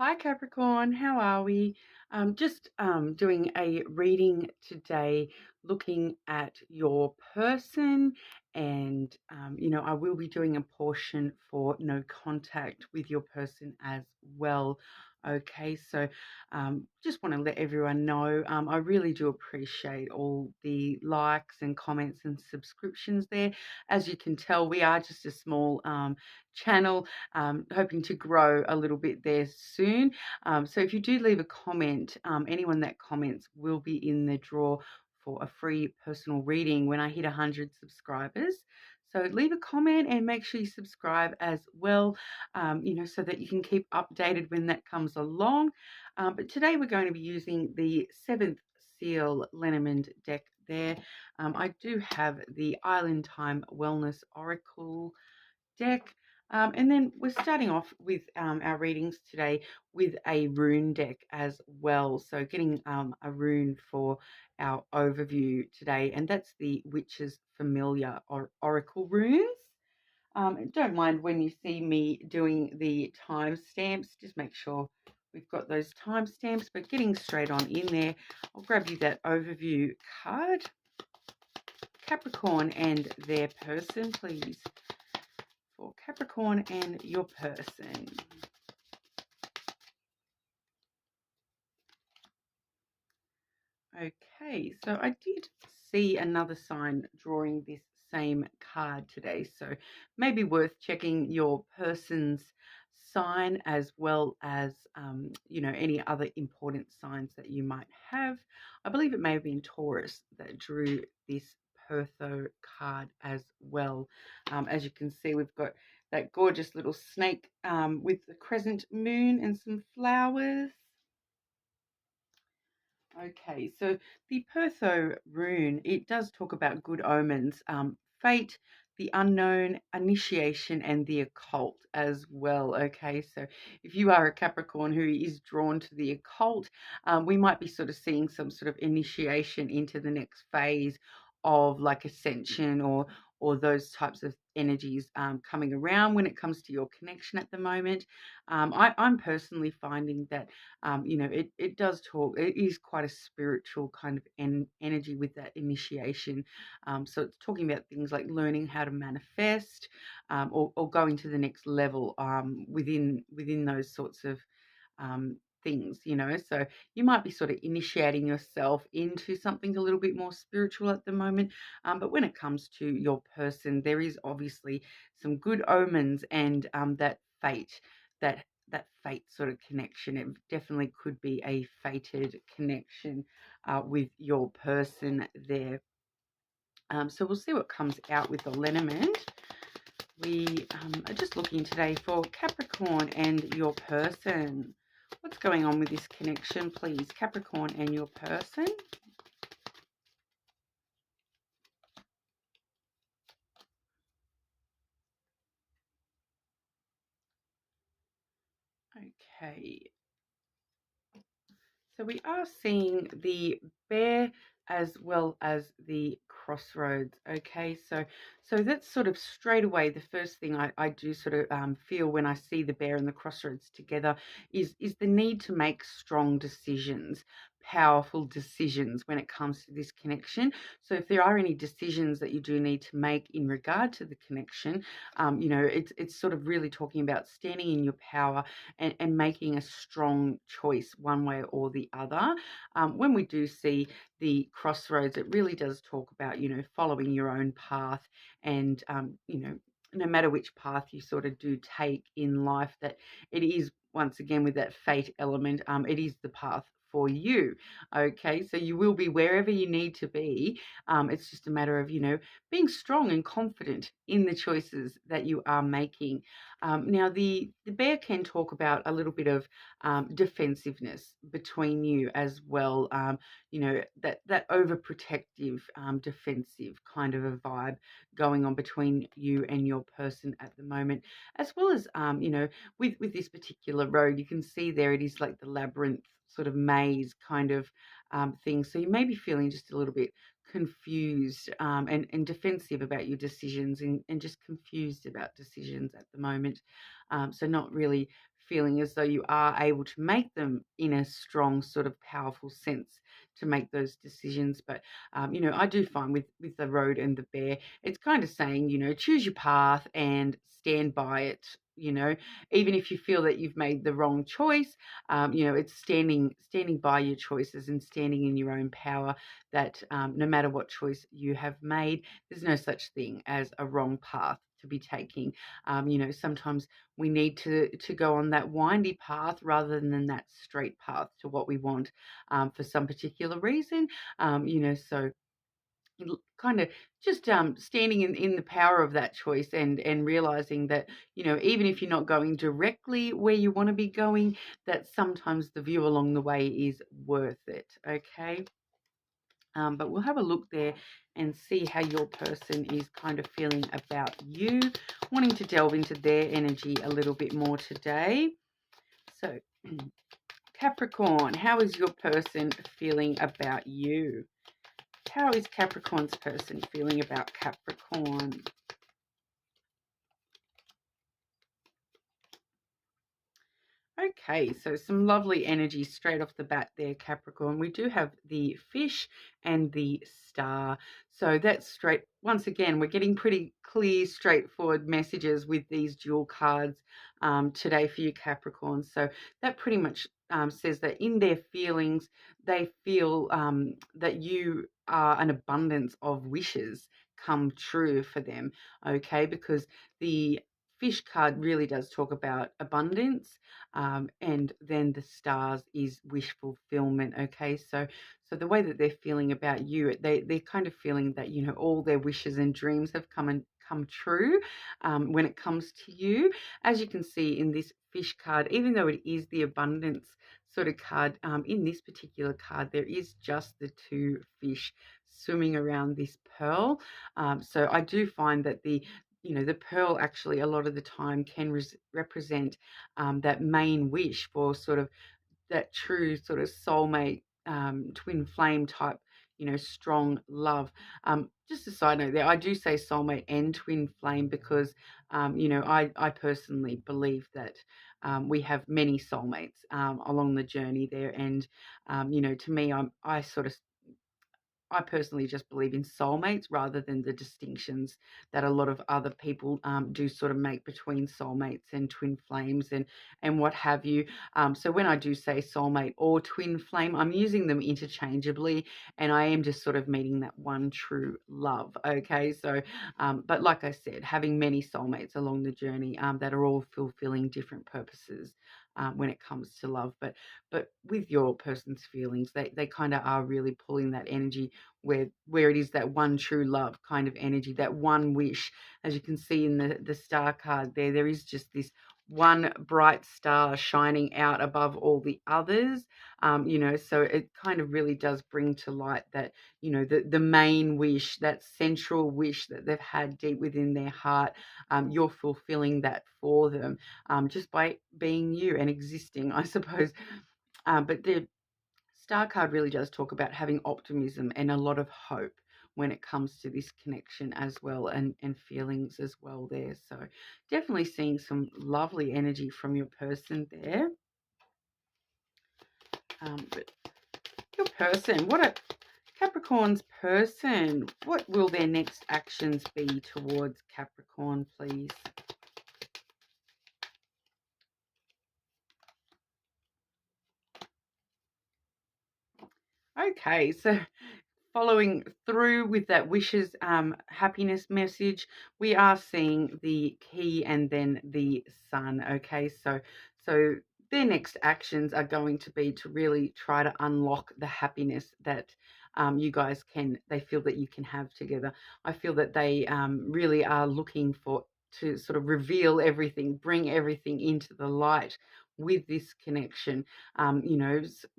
Hi Capricorn, how are we? Just doing a reading today, looking at your person, and I will be doing a portion for no contact with your person as well. Okay, so just want to let everyone know I really do appreciate all the likes and comments and subscriptions there. As you can tell, we are just a small channel, hoping to grow a little bit there soon. So if you do leave a comment, anyone that comments will be in the draw for a free personal reading when I hit 100 subscribers. So leave a comment and make sure you subscribe as well, so that you can keep updated when that comes along. But today we're going to be using the 7th Seal Lenormand deck there. I do have the Island Time Wellness Oracle deck. And then we're starting off with our readings today with a rune deck as well. So getting a rune for our overview today, and that's the Witch's Familiar Oracle runes. Don't mind when you see me doing the timestamps, just make sure we've got those timestamps. But getting straight on in there, I'll grab you that overview card. Capricorn and their person, please. For Capricorn and your person. Okay, so I did see another sign drawing this same card today, so maybe worth checking your person's sign as well as any other important signs that you might have. I believe it may have been Taurus that drew this Pertho card as well. As you can see, we've got that gorgeous little snake with the crescent moon and some flowers. Okay, so the Pertho rune, it does talk about good omens, fate, the unknown, initiation, and the occult as well. Okay, so if you are a Capricorn who is drawn to the occult, we might be sort of seeing some sort of initiation into the next phase of like ascension or those types of energies coming around when it comes to your connection at the moment. I'm personally finding that it does talk, it is quite a spiritual kind of energy with that initiation. So it's talking about things like learning how to manifest, or going to the next level within those sorts of things. So you might be sort of initiating yourself into something a little bit more spiritual at the moment. But when it comes to your person, there is obviously some good omens and that fate, that fate sort of connection. It definitely could be a fated connection with your person there. So we'll see what comes out with the Lenormand. We are just looking today for Capricorn and your person. What's going on with this connection, please? Capricorn and your person. Okay. So we are seeing the bear as well as the crossroads. Okay, so that's sort of straight away the first thing I do sort of feel when I see the bear and the crossroads together is the need to make strong decisions, powerful decisions when it comes to this connection. So if there are any decisions that you do need to make in regard to the connection, it's sort of really talking about standing in your power and making a strong choice one way or the other. When we do see the crossroads, it really does talk about, following your own path and, no matter which path you sort of do take in life, that it is, once again, with that fate element, it is the path for you. Okay, so you will be wherever you need to be. It's just a matter of, being strong and confident in the choices that you are making. Now, the bear can talk about a little bit of defensiveness between you as well. That overprotective, defensive kind of a vibe going on between you and your person at the moment, as well as with this particular road, you can see there it is like the labyrinth sort of maze kind of thing. So you may be feeling just a little bit confused and defensive about your decisions and just confused about decisions at the moment. So not really feeling as though you are able to make them in a strong, sort of powerful sense to make those decisions. But I do find with the road and the bear, it's kind of saying, choose your path and stand by it. Even if you feel that you've made the wrong choice, it's standing by your choices and standing in your own power. That no matter what choice you have made, there's no such thing as a wrong path to be taking. Sometimes we need to go on that windy path rather than that straight path to what we want for some particular reason. So kind of just standing in the power of that choice and realizing that, even if you're not going directly where you want to be going, that sometimes the view along the way is worth it. Okay. But we'll have a look there and see how your person is kind of feeling about you, wanting to delve into their energy a little bit more today. So, Capricorn, how is your person feeling about you? How is Capricorn's person feeling about Capricorn? Okay, so some lovely energy straight off the bat there, Capricorn. We do have the fish and the star. So that's straight. Once again, we're getting pretty clear, straightforward messages with these dual cards today for you, Capricorn. So that pretty much says that in their feelings, they feel that you are an abundance of wishes come true for them, okay? Because the fish card really does talk about abundance, and then the stars is wish fulfillment. Okay, so the way that they're feeling about you, they're kind of feeling that all their wishes and dreams have come true when it comes to you. As you can see in this fish card, even though it is the abundance sort of card, in this particular card there is just the two fish swimming around this pearl. So I do find that the pearl actually a lot of the time can represent that main wish for sort of that true sort of soulmate, twin flame type, strong love. Just a side note there, I do say soulmate and twin flame because, I personally believe that we have many soulmates along the journey there. And, to me, I personally just believe in soulmates rather than the distinctions that a lot of other people do sort of make between soulmates and twin flames and what have you. So when I do say soulmate or twin flame, I'm using them interchangeably, and I am just sort of meaning that one true love. Okay, so but like I said, having many soulmates along the journey that are all fulfilling different purposes. When it comes to love, but with your person's feelings, they kind of are really pulling that energy where it is that one true love kind of energy, that one wish. As you can see in the star card there is just this one bright star shining out above all the others. So it kind of really does bring to light that, the main wish, that central wish that they've had deep within their heart. You're fulfilling that for them, just by being you and existing, I suppose. But the star card really does talk about having optimism and a lot of hope when it comes to this connection as well, and feelings as well there. So definitely seeing some lovely energy from your person there. But your person, Capricorn's person, what will their next actions be towards Capricorn, please? Okay, so following through with that wishes, happiness message, we are seeing the key and then the sun. Okay, so their next actions are going to be to really try to unlock the happiness that they feel that you can have together. I feel that they really are looking to sort of reveal everything, bring everything into the light with this connection,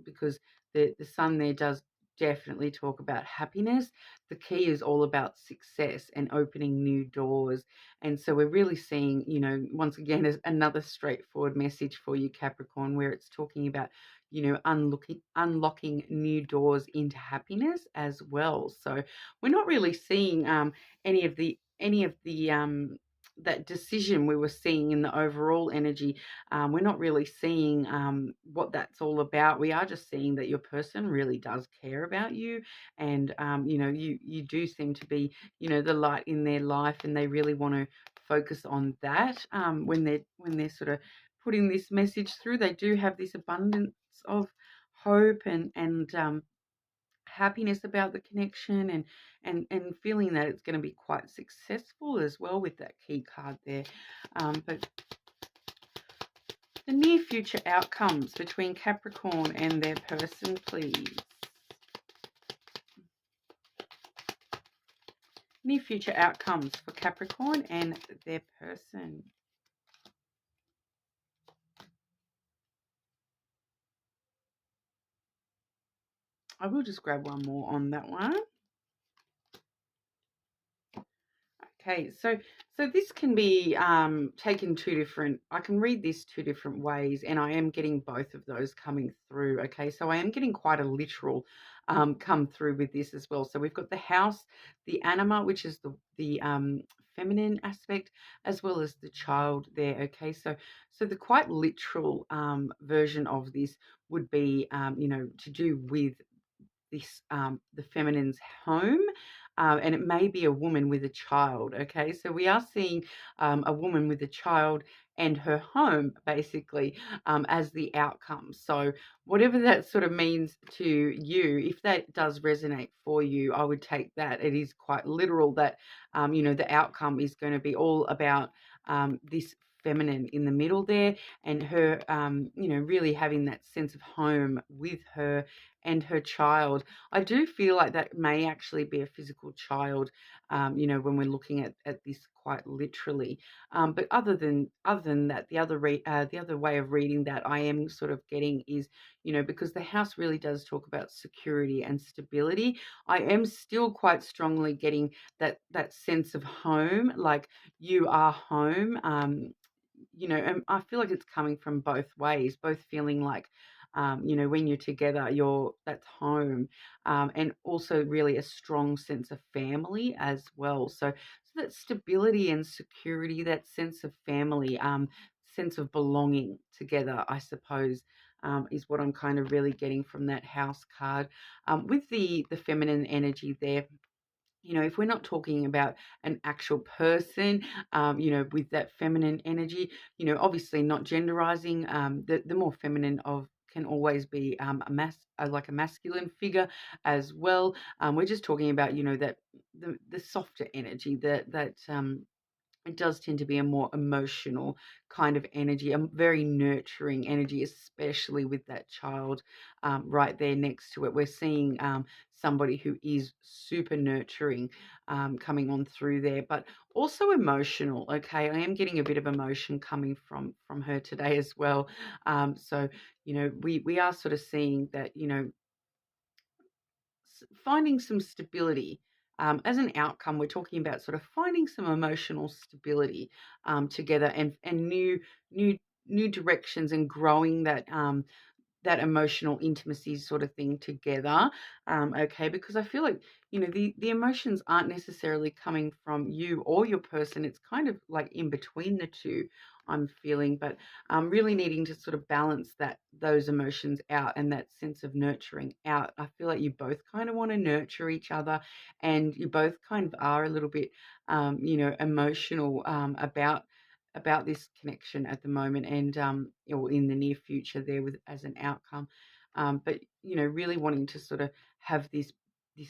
because the sun there does definitely talk about happiness. The key is all about success and opening new doors. And so we're really seeing, once again, as another straightforward message for you, Capricorn, where it's talking about, unlocking new doors into happiness as well. So we're not really seeing any of the that decision we were seeing in the overall energy. We're not really seeing what that's all about. We are just seeing that your person really does care about you, and you do seem to be the light in their life, and they really want to focus on that. When they're sort of putting this message through, they do have this abundance of hope and happiness about the connection, and feeling that it's going to be quite successful as well with that key card there. But the near future outcomes between Capricorn and their person, please. Near future outcomes for Capricorn and their person. I will just grab one more on that one. Okay, so this can be taken two different. I can read this two different ways, and I am getting both of those coming through. Okay, so I am getting quite a literal come through with this as well. So we've got the house, the anima, which is the feminine aspect, as well as the child there. Okay, so the quite literal version of this would be to do with this the feminine's home, and it may be a woman with a child. Okay, so we are seeing a woman with a child and her home basically as the outcome. So whatever that sort of means to you, if that does resonate for you, I would take that. It is quite literal that the outcome is going to be all about this feminine in the middle there, and her really having that sense of home with her and her child. I do feel like that may actually be a physical child, when we're looking at this quite literally. But other than that, the other way of reading that I am sort of getting is, because the house really does talk about security and stability, I am still quite strongly getting that sense of home, like you are home. And I feel like it's coming from both ways, both feeling like, when you're together, that's home, and also really a strong sense of family as well. So that stability and security, that sense of family, sense of belonging together, I suppose, is what I'm kind of really getting from that house card. With the feminine energy there, if we're not talking about an actual person, with that feminine energy, obviously not genderizing, the more feminine of can always be like a masculine figure as well. We're just talking about, that the softer energy, that it does tend to be a more emotional kind of energy, a very nurturing energy, especially with that child right there next to it. We're seeing somebody who is super nurturing coming on through there, but also emotional. Okay, I am getting a bit of emotion coming from her today as well. So we are sort of seeing that, finding some stability. As an outcome, we're talking about sort of finding some emotional stability together, and new directions, and growing that emotional intimacy sort of thing together. Okay, because I feel like, the emotions aren't necessarily coming from you or your person. It's kind of like in between the two, I'm feeling, but really needing to sort of balance those emotions out, and that sense of nurturing out. I feel like you both kind of want to nurture each other, and you both kind of are a little bit emotional about this connection at the moment, and or in the near future there, with as an outcome. But really wanting to sort of have this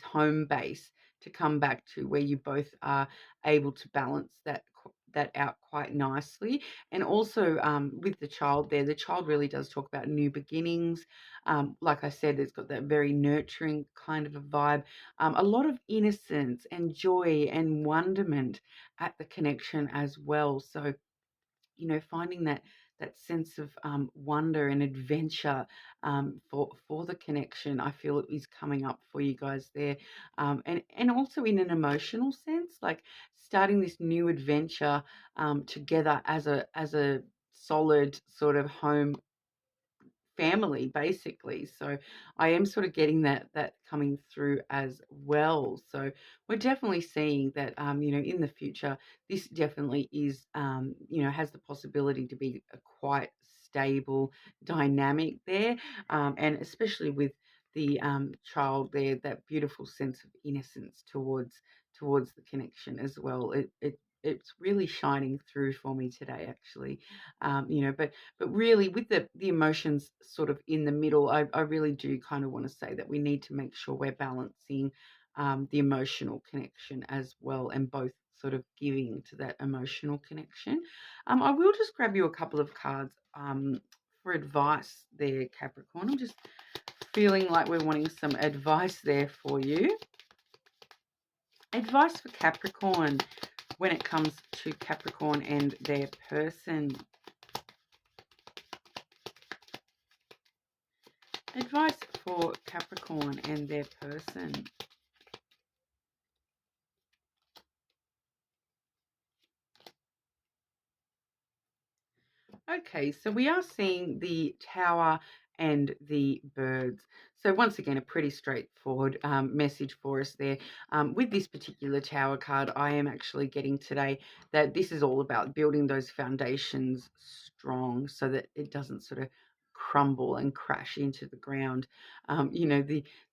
home base to come back to, where you both are able to balance that out quite nicely. And also with the child there, the child really does talk about new beginnings. Like I said, it's got that very nurturing kind of a vibe, a lot of innocence and joy and wonderment at the connection as well. So finding that sense of wonder and adventure for the connection, I feel it is coming up for you guys there, and also in an emotional sense, like starting this new adventure together as a solid sort of home family, basically. So I am sort of getting that coming through as well. So we're definitely seeing that, in the future, this definitely is, has the possibility to be a quite stable dynamic there, and especially with the child there, that beautiful sense of innocence towards the connection as well. It's really shining through for me today, actually. But really, with the emotions sort of in the middle, I really do kind of want to say that we need to make sure we're balancing the emotional connection as well, and both sort of giving to that emotional connection. I will just grab you a couple of cards for advice there, Capricorn. I'm just feeling like we're wanting some advice there for you. Advice for Capricorn when it comes to Capricorn and their person. Advice for Capricorn and their person. Okay, so we are seeing the Tower and the birds. So once again, a pretty straightforward message for us there. With this particular Tower card, I am actually getting today that this is all about building those foundations strong so that it doesn't sort of crumble and crash into the ground.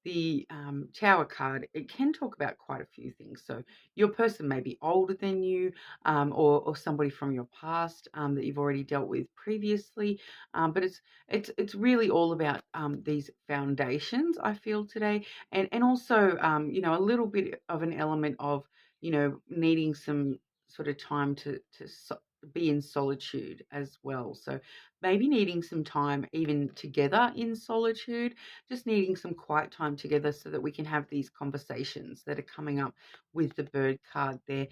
The Tower card, it can talk about quite a few things. So your person may be older than you, or somebody from your past that you've already dealt with previously. But it's really all about these foundations, I feel today, and also a little bit of an element of needing some sort of time to be in solitude as well. So maybe needing some time even together in solitude, just needing some quiet time together so that we can have these conversations that are coming up with the bird card there.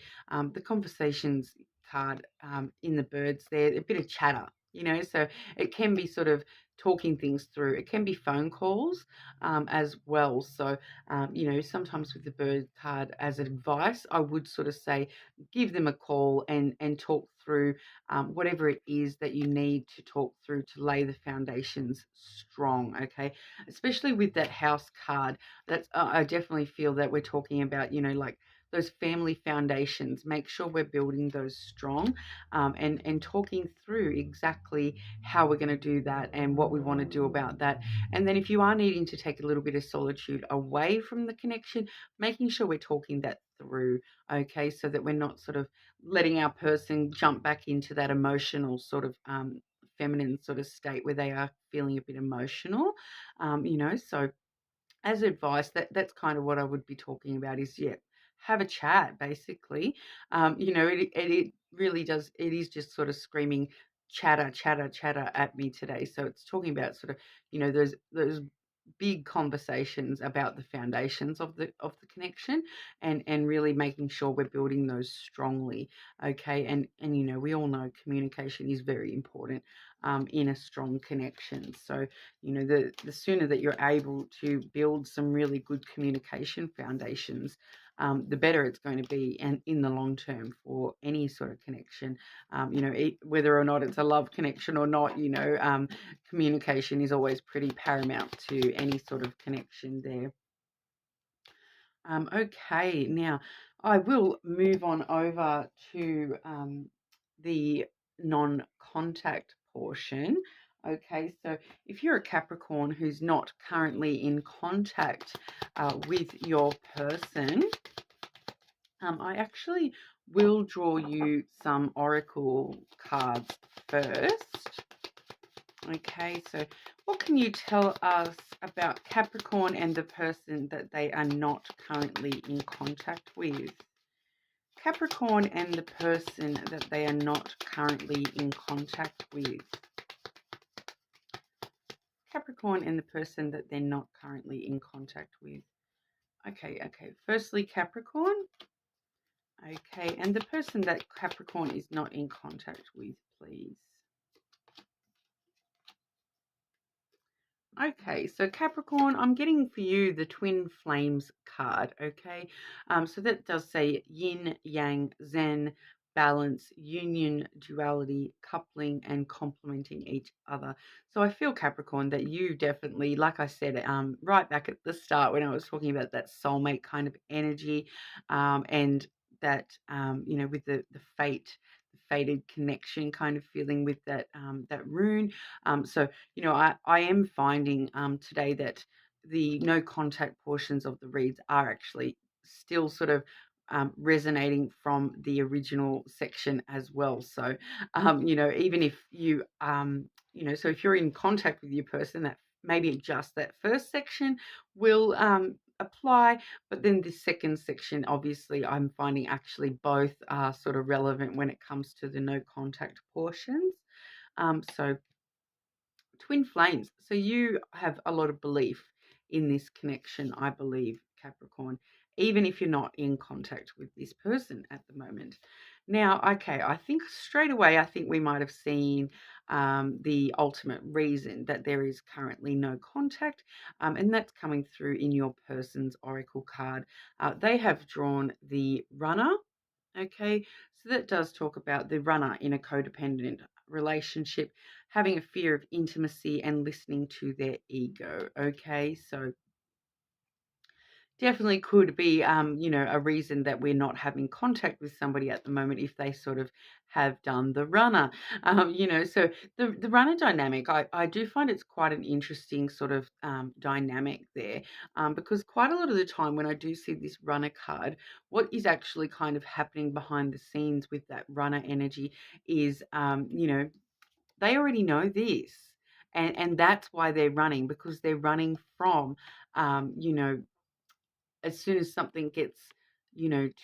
The conversations card in the birds there, a bit of chatter, so it can be sort of talking things through. It can be phone calls as well. So, sometimes with the bird card as advice, I would sort of say give them a call and talk through whatever it is that you need to talk through to lay the foundations strong, okay? Especially with that house card, that's I definitely feel that we're talking about, like those family foundations. Make sure we're building those strong, and talking through exactly how we're going to do that and what we want to do about that. And then if you are needing to take a little bit of solitude away from the connection, making sure we're talking that through, okay, so that we're not sort of letting our person jump back into that emotional sort of feminine sort of state where they are feeling a bit emotional, so as advice, that's kind of what I would be talking about is, yeah, have a chat, basically. It really does. It is just sort of screaming chatter, chatter, chatter at me today. So it's talking about sort of, those big conversations about the foundations of the connection, and really making sure we're building those strongly. Okay. And we all know communication is very important in a strong connection. So the sooner that you're able to build some really good communication foundations, the better it's going to be, and in the long term for any sort of connection, whether or not it's a love connection or not, communication is always pretty paramount to any sort of connection there. Okay, now I will move on over to the non-contact portion. Okay, so if you're a Capricorn who's not currently in contact with your person, I actually will draw you some oracle cards first. Okay, so what can you tell us about Capricorn and the person that they are not currently in contact with? Capricorn and the person that they are not currently in contact with. Capricorn and the person that they're not currently in contact with. Okay. Firstly, Capricorn. Okay, and the person that Capricorn is not in contact with, please. Okay, so Capricorn, I'm getting for you the Twin Flames card, okay? So that does say yin, yang, zen, balance, union, duality, coupling, and complementing each other. So I feel, Capricorn, that you definitely, like I said, right back at the start when I was talking about that soulmate kind of energy, and that, with the fated connection kind of feeling with that rune. So, I am finding today that the no contact portions of the reads are actually still sort of resonating from the original section as well. So, even if so if you're in contact with your person, that maybe just that first section will apply, but then the second section, obviously, I'm finding actually both are sort of relevant when it comes to the no contact portions. So twin flames. So you have a lot of belief in this connection, I believe, Capricorn, even if you're not in contact with this person at the moment. Now, okay, I think straight away, I think we might have seen the ultimate reason that there is currently no contact, and that's coming through in your person's oracle card. They have drawn the runner. Okay, so that does talk about the runner in a codependent relationship, having a fear of intimacy and listening to their ego. Okay, so definitely could be, a reason that we're not having contact with somebody at the moment if they sort of have done the runner. So the runner dynamic, I do find it's quite an interesting sort of dynamic there, because quite a lot of the time when I do see this runner card, what is actually kind of happening behind the scenes with that runner energy is, they already know this. And that's why they're running, because they're running from, as soon as something gets,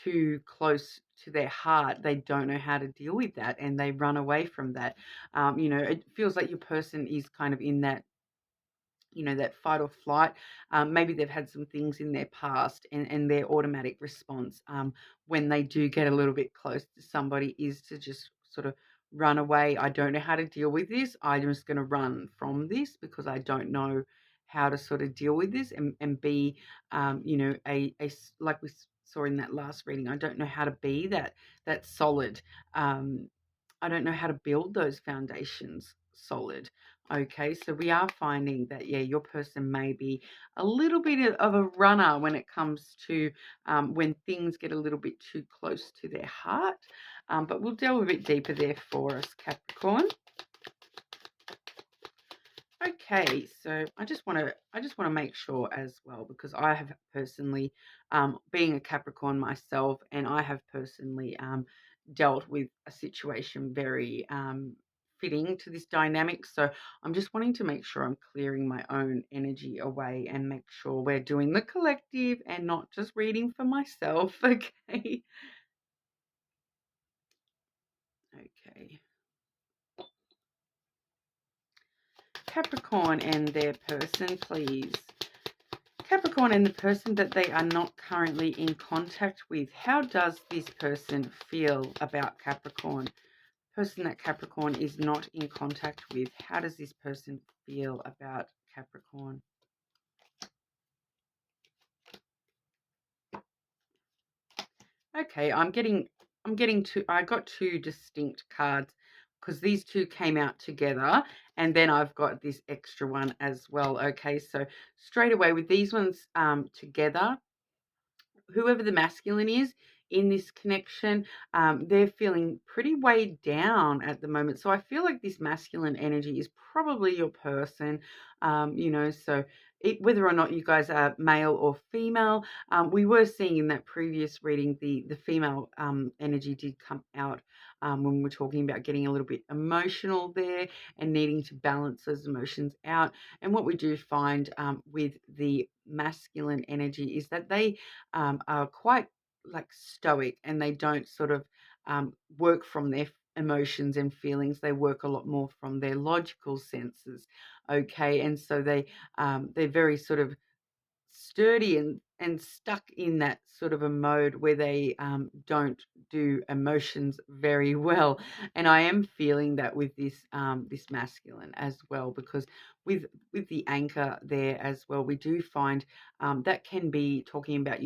too close to their heart, they don't know how to deal with that and they run away from that. It feels like your person is kind of in that, that fight or flight. Maybe they've had some things in their past, and their automatic response when they do get a little bit close to somebody is to just sort of run away. I don't know how to deal with this. I'm just going to run from this because I don't know how to sort of deal with this and be, like we saw in that last reading, I don't know how to be that solid. I don't know how to build those foundations solid. Okay, so we are finding that, yeah, your person may be a little bit of a runner when it comes to when things get a little bit too close to their heart. But we'll delve a bit deeper there for us, Capricorn. Okay, so I just want to make sure as well, because I have personally, being a Capricorn myself, and I have personally dealt with a situation very fitting to this dynamic. So I'm just wanting to make sure I'm clearing my own energy away and make sure we're doing the collective and not just reading for myself. Okay. Okay. Capricorn and their person, please. Capricorn and the person that they are not currently in contact with. How does this person feel about Capricorn? Person that Capricorn is not in contact with. How does this person feel about Capricorn? Okay, I got two distinct cards because these two came out together, and then I've got this extra one as well. Okay, so straight away with these ones together, whoever the masculine is in this connection, they're feeling pretty weighed down at the moment. So I feel like this masculine energy is probably your person, so whether or not you guys are male or female, we were seeing in that previous reading the female energy did come out when we were talking about getting a little bit emotional there and needing to balance those emotions out. And what we do find with the masculine energy is that they are quite like stoic, and they don't sort of work from their emotions and feelings. They work a lot more from their logical senses. Okay, and so they're very sort of sturdy and and stuck in that sort of a mode where they don't do emotions very well. And I am feeling that with this masculine as well, because with the anchor there as well, we do find that can be talking about,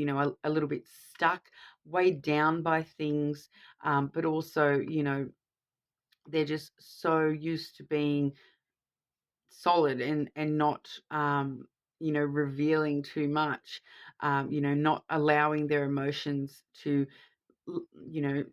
a little bit stuck, weighed down by things, but also, they're just so used to being solid and not revealing too much, not allowing their emotions to you know,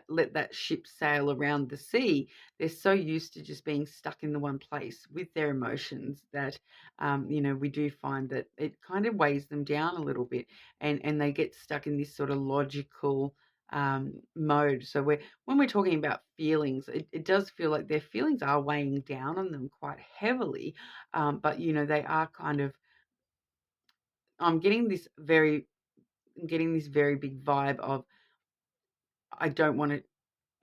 let that ship sail around the sea. They're so used to just being stuck in the one place with their emotions that, we do find that it kind of weighs them down a little bit, and they get stuck in this sort of logical mode. So when we're talking about feelings, it does feel like their feelings are weighing down on them quite heavily, but they are kind of. I'm getting this very big vibe of I don't want to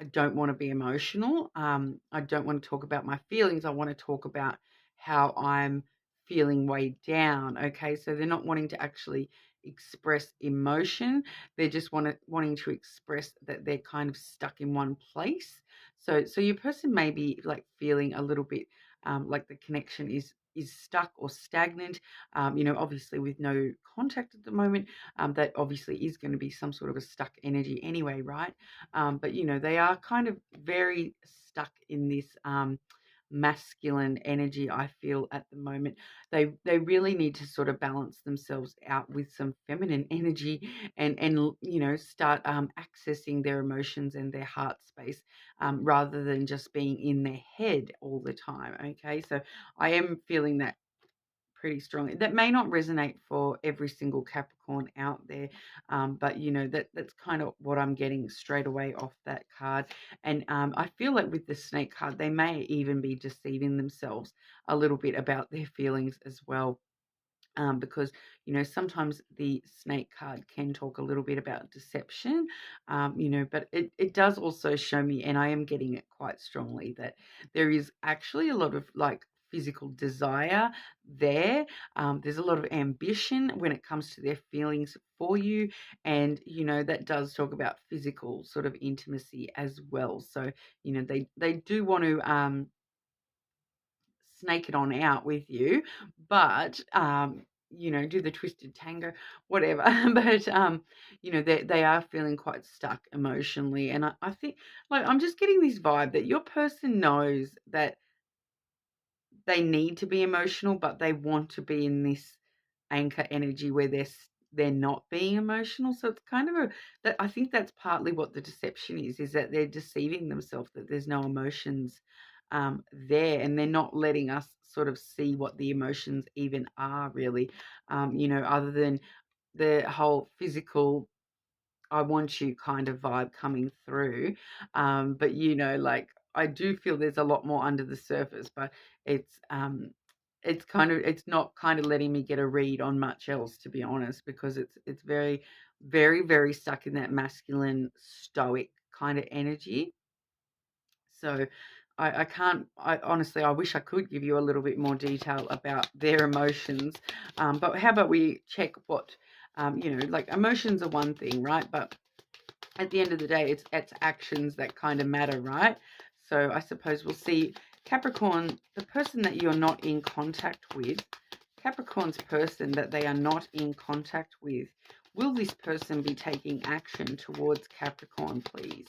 I don't want to be emotional. I don't want to talk about my feelings. I want to talk about how I'm feeling weighed down. Okay, so they're not wanting to actually express emotion. They're just wanting to express that they're kind of stuck in one place. So your person may be like feeling a little bit like the connection is stuck or stagnant. Obviously with no contact at the moment, that obviously is going to be some sort of a stuck energy anyway, right? But they are kind of very stuck in this masculine energy, I feel, at the moment. They really need to sort of balance themselves out with some feminine energy, and start accessing their emotions and their heart space, rather than just being in their head all the time. Okay, so I am feeling that pretty strongly. That may not resonate for every single Capricorn out there, but that's kind of what I'm getting straight away off that card. And I feel like with the snake card, they may even be deceiving themselves a little bit about their feelings as well. Because sometimes the snake card can talk a little bit about deception, but it does also show me, and I am getting it quite strongly, that there is actually a lot of like physical desire there. There's a lot of ambition when it comes to their feelings for you, and that does talk about physical sort of intimacy as well. So they do want to snake it on out with you, but do the twisted tango, whatever. But they are feeling quite stuck emotionally, and I think, like, I'm just getting this vibe that your person knows that they need to be emotional, but they want to be in this anchor energy where they're not being emotional. So it's kind of that I think that's partly what the deception is that they're deceiving themselves that there's no emotions there, and they're not letting us sort of see what the emotions even are really, other than the whole physical I want you kind of vibe coming through. But like, I do feel there's a lot more under the surface, but it's not kind of letting me get a read on much else, to be honest, because it's very, very, very stuck in that masculine stoic kind of energy. So I can't, I honestly, I wish I could give you a little bit more detail about their emotions. But how about we check what, like, emotions are one thing, right? But at the end of the day, it's actions that kind of matter, right? So I suppose we'll see Capricorn, the person that you're not in contact with, Capricorn's person that they are not in contact with. Will this person be taking action towards Capricorn, please?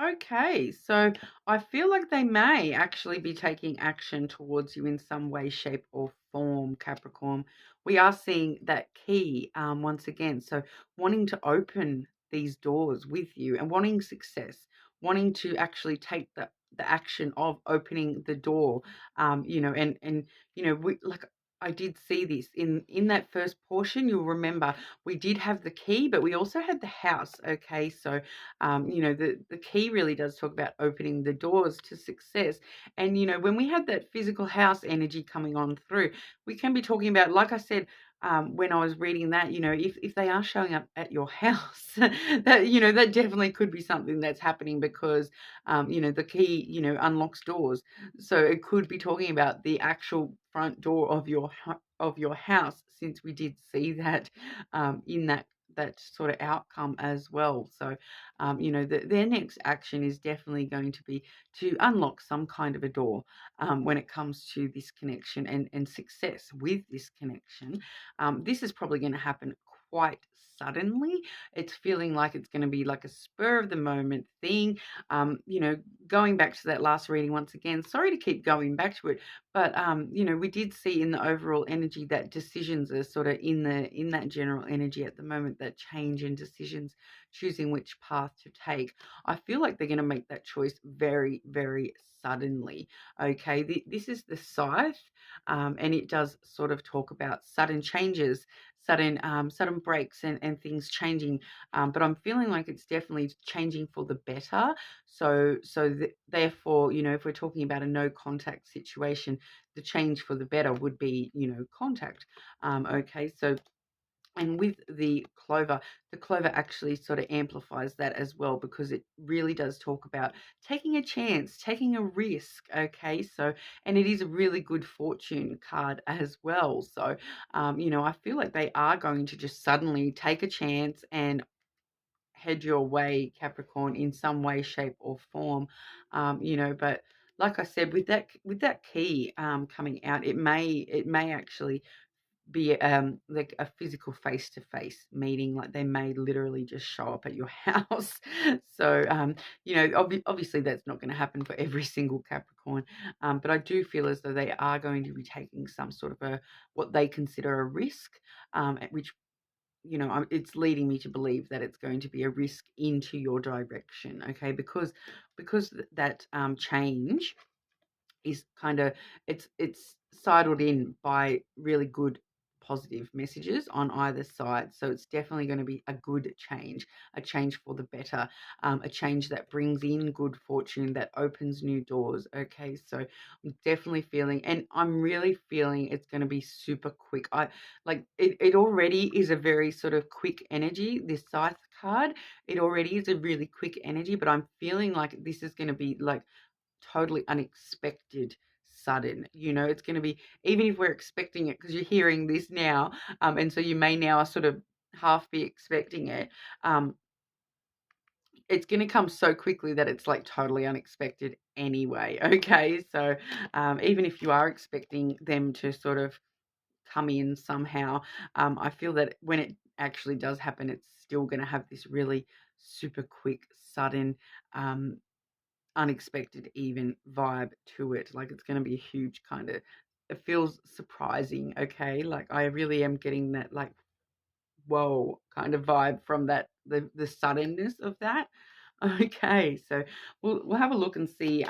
Okay, so I feel like they may actually be taking action towards you in some way, shape, or form, Capricorn. We are seeing that key once again. So wanting to open these doors with you and wanting success, wanting to actually take the action of opening the door, and we like. I did see this in that first portion. You'll remember we did have the key, but we also had the house. Okay, so the key really does talk about opening the doors to success. And when we had that physical house energy coming on through, we can be talking about, like I said, when I was reading that, if they are showing up at your house, that definitely could be something that's happening because, the key, unlocks doors. So it could be talking about the actual front door of your house, since we did see that in that sort of outcome as well. So, their next action is definitely going to be to unlock some kind of a door when it comes to this connection and success with this connection. This is probably going to happen quite suddenly. It's feeling like it's going to be like a spur of the moment thing. Going back to that last reading once again, sorry to keep going back to it, but we did see in the overall energy that decisions are sort of in that general energy at the moment, that change in decisions, choosing which path to take. I feel like they're going to make that choice very, very suddenly. Okay, this is the scythe, and it does sort of talk about sudden changes, sudden breaks, and things changing. But I'm feeling like it's definitely changing for the better. Therefore, if we're talking about a no contact situation, the change for the better would be, contact. Okay, so, and with the clover actually sort of amplifies that as well, because it really does talk about taking a chance, taking a risk. Okay, so, and it is a really good fortune card as well. So, I feel like they are going to just suddenly take a chance and head your way, Capricorn, in some way, shape, or form. But like I said, with that key coming out, it may actually be like a physical face-to-face meeting. Like they may literally just show up at your house. So obviously that's not going to happen for every single Capricorn, but I do feel as though they are going to be taking some sort of what they consider a risk, which, it's leading me to believe that it's going to be a risk into your direction. Okay, because that change is kind of, it's sidled in by really good positive messages on either side. So it's definitely going to be a good change, a change for the better, a change that brings in good fortune, that opens new doors. Okay, so I'm definitely feeling, and I'm really feeling it's going to be super quick. I like it already is a very sort of quick energy, this scythe card. It already is a really quick energy, but I'm feeling like this is going to be like totally unexpected, sudden. It's going to be, even if we're expecting it, because you're hearing this now, and so you may now sort of half be expecting it. It's going to come so quickly that it's like totally unexpected anyway. Okay, so even if you are expecting them to sort of come in somehow, I feel that when it actually does happen, it's still going to have this really super quick, sudden, unexpected even vibe to it. Like it's going to be a huge kind of, it feels surprising. Okay, like I really am getting that like whoa kind of vibe from that, the suddenness of that. Okay, so we'll have a look and see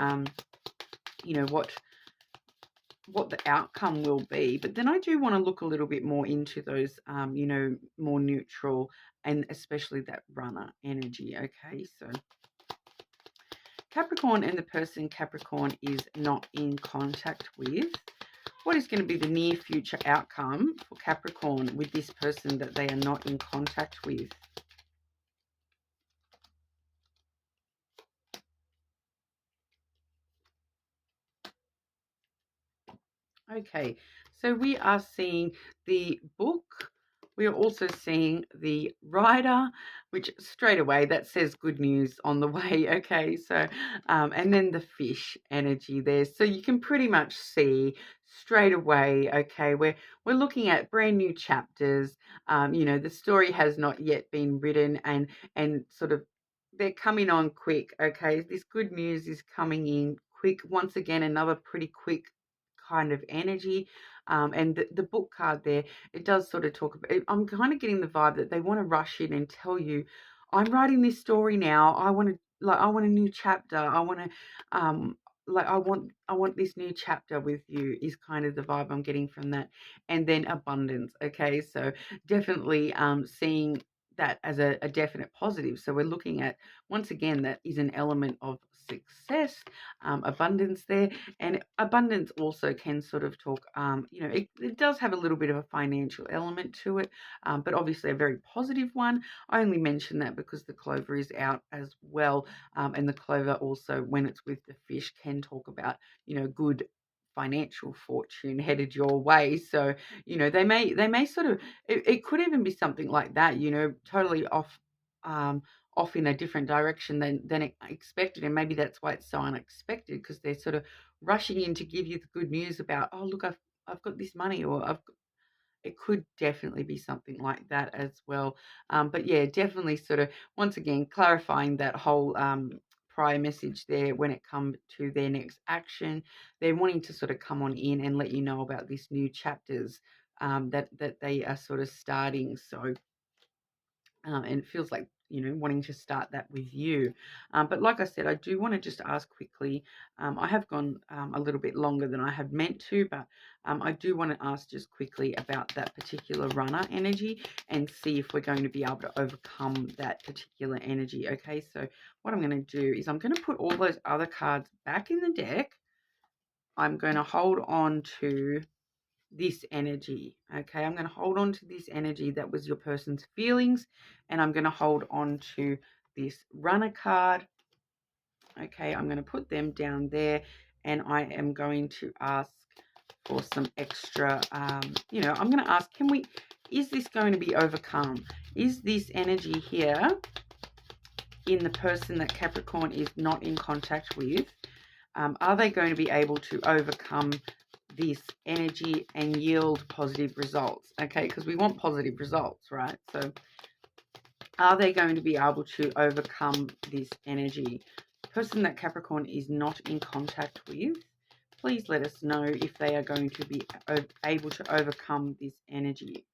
what the outcome will be. But then I do want to look a little bit more into those more neutral, and especially that runner energy. Okay, so Capricorn and the person Capricorn is not in contact with. What is going to be the near future outcome for Capricorn with this person that they are not in contact with? Okay, so we are seeing the book. We are also seeing the rider, which straight away that says good news on the way. Okay, so and then the fish energy there. So you can pretty much see straight away. Okay, we're looking at brand new chapters. The story has not yet been written, and sort of they're coming on quick. Okay, this good news is coming in quick. Once again, another pretty quick kind of energy. And the book card there, it does sort of talk about, I'm kind of getting the vibe that they want to rush in and tell you, I'm writing this story now. I want a new chapter. I want to, I want this new chapter with you, is kind of the vibe I'm getting from that. And then abundance. Okay, so definitely seeing that as a definite positive. So we're looking at, once again, that is an element of success, abundance there. And abundance also can sort of talk, it does have a little bit of a financial element to it, but obviously a very positive one. I only mention that because the clover is out as well. And the clover also, when it's with the fish, can talk about, good financial fortune headed your way. So, they may sort of, it could even be something like that, totally off in a different direction than expected. And maybe that's why it's so unexpected, because they're sort of rushing in to give you the good news about, oh, look, I've got this money, or it could definitely be something like that as well. But yeah, definitely sort of, once again, clarifying that whole prior message there when it comes to their next action. They're wanting to sort of come on in and let you know about these new chapters that they are sort of starting. So, and it feels like, wanting to start that with you. But like I said, I do want to just ask quickly. I have gone a little bit longer than I had meant to, but I do want to ask just quickly about that particular runner energy and see if we're going to be able to overcome that particular energy. Okay, so what I'm going to do is I'm going to put all those other cards back in the deck. I'm going to hold on to this energy. Okay, I'm going to hold on to this energy that was your person's feelings, and I'm going to hold on to this runner card. Okay, I'm going to put them down there, and I am going to ask for some extra, I'm going to ask, is this going to be overcome? Is this energy here in the person that Capricorn is not in contact with? Are they going to be able to overcome this energy and yield positive results? Okay, because we want positive results, right? So are they going to be able to overcome this energy? The person that Capricorn is not in contact with, please let us know if they are going to be able to overcome this energy.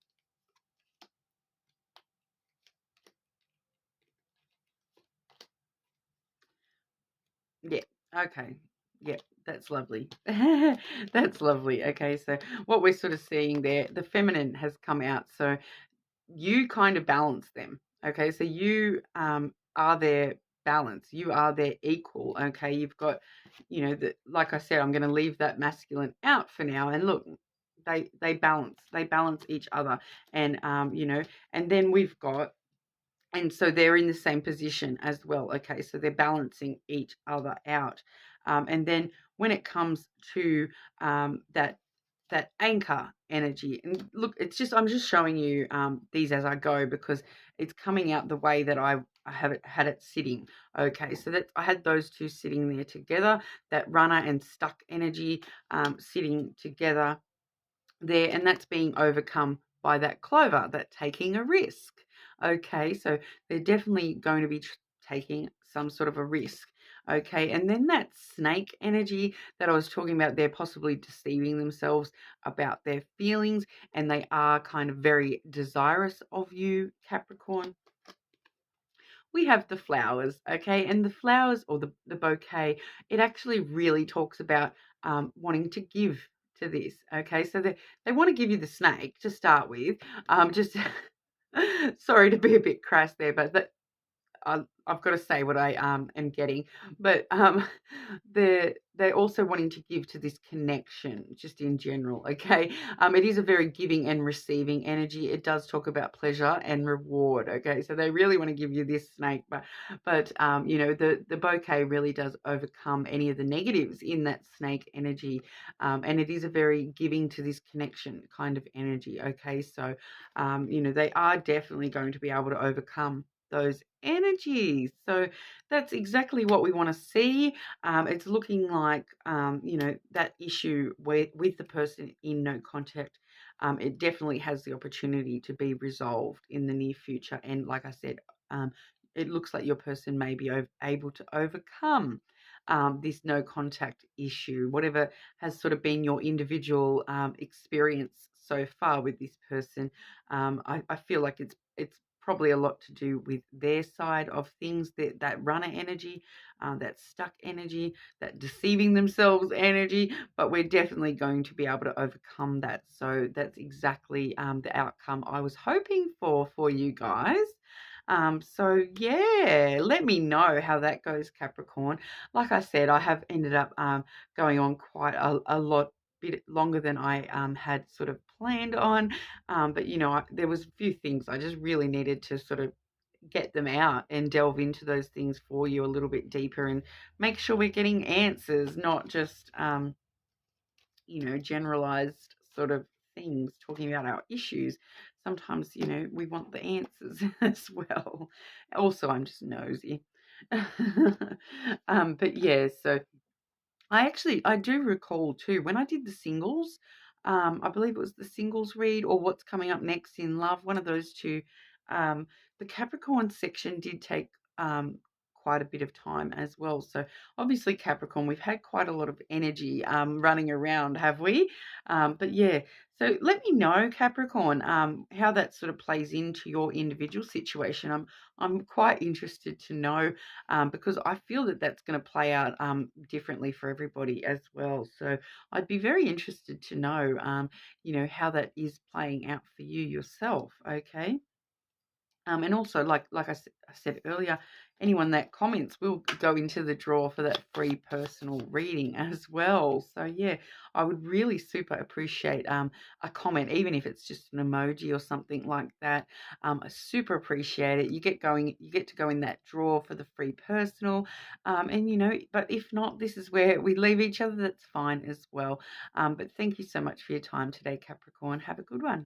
Yeah, okay. Yeah, that's lovely. That's lovely. Okay, so what we're sort of seeing there, the feminine has come out. So you kind of balance them. Okay, so you are their balance. You are their equal. Okay, you've got, like I said, I'm going to leave that masculine out for now. And look, they balance. They balance each other. And and then we've got, and so they're in the same position as well. Okay, so they're balancing each other out. And then when it comes to that anchor energy, and look, I'm just showing you these as I go, because it's coming out the way that I had it sitting. Okay, so that I had those two sitting there together, that runner and stuck energy sitting together there, and that's being overcome by that clover, that taking a risk. Okay, so they're definitely going to be taking some sort of a risk. Okay, and then that snake energy that I was talking about, they're possibly deceiving themselves about their feelings, and they are kind of very desirous of you, Capricorn. We have the flowers, okay, and the flowers, or the bouquet, it actually really talks about wanting to give to this. Okay, so they want to give you the snake to start with. Just sorry to be a bit crass there, but I've got to say what I am getting, but they're also wanting to give to this connection, just in general. Okay, it is a very giving and receiving energy. It does talk about pleasure and reward. Okay, so they really want to give you this snake, but the bouquet really does overcome any of the negatives in that snake energy, and it is a very giving to this connection kind of energy. Okay, so they are definitely going to be able to overcome those energies. So that's exactly what we want to see. It's looking like, that issue with the person in no contact, it definitely has the opportunity to be resolved in the near future. And like I said, it looks like your person may be able to overcome this no contact issue, whatever has sort of been your individual experience so far with this person. I feel like it's probably a lot to do with their side of things, that runner energy, that stuck energy, that deceiving themselves energy, but we're definitely going to be able to overcome that. So that's exactly the outcome I was hoping for you guys. So yeah, let me know how that goes, Capricorn. Like I said, I have ended up going on quite a lot bit longer than I had sort of planned on. But there was a few things I just really needed to sort of get them out and delve into those things for you a little bit deeper and make sure we're getting answers, not just generalized sort of things talking about our issues. Sometimes, we want the answers as well. Also, I'm just nosy. But yeah, so I do recall too when I did the singles. I believe it was the singles read or what's coming up next in love, one of those two. Um, the Capricorn section did take quite a bit of time as well. So obviously Capricorn, we've had quite a lot of energy running around, have we? But yeah, so let me know, Capricorn, how that sort of plays into your individual situation. I'm quite interested to know because I feel that that's going to play out differently for everybody as well. So I'd be very interested to know, how that is playing out for you yourself. Okay. And also, like I said earlier, anyone that comments will go into the draw for that free personal reading as well. So yeah, I would really super appreciate a comment, even if it's just an emoji or something like that. I super appreciate it. You get to go in that draw for the free personal, and but if not, this is where we leave each other. That's fine as well. But thank you so much for your time today, Capricorn. Have a good one.